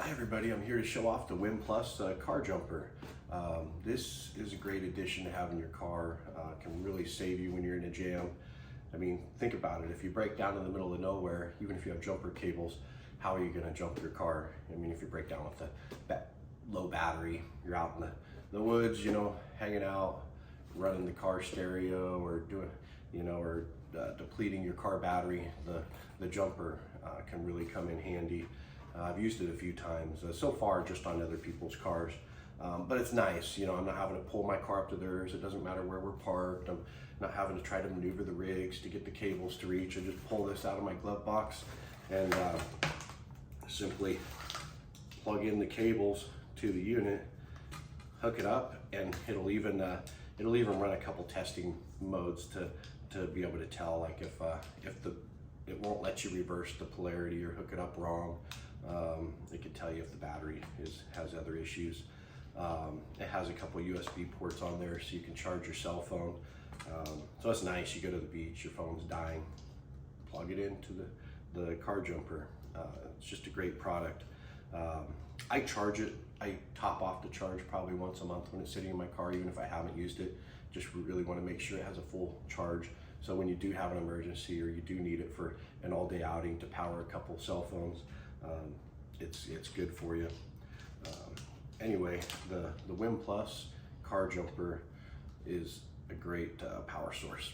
Hi everybody, I'm here to show off the mAh car jumper. This is a great addition to have in your car. Can really save you when you're in a jam. I mean, think about it. If you break down in the middle of nowhere, even if you have jumper cables, how are you going to jump your car? I mean, if you break down with a low battery, you're out in the woods, hanging out, running the car stereo, or doing, depleting your car battery. The jumper can really come in handy. I've used it a few times, so far just on other people's cars, but it's nice. I'm not having to pull my car up to theirs. It doesn't matter where we're parked. I'm not having to try to maneuver the rigs to get the cables to reach. I just pull this out of my glove box and simply plug in the cables to the unit, hook it up, and it'll even run a couple testing modes to be able to tell, like if it won't let you reverse the polarity or hook it up wrong. It can tell you if the battery has other issues. It has a couple USB ports on there so you can charge your cell phone. So it's nice. You go to the beach, your phone's dying, plug it into the car jumper. It's just a great product. I charge it. I top off the charge probably once a month when it's sitting in my car, even if I haven't used it. Just really want to make sure it has a full charge. So when you do have an emergency or you do need it for an all-day outing to power a couple cell phones, it's good for you. Anyway, the mAh car jumper is a great power source.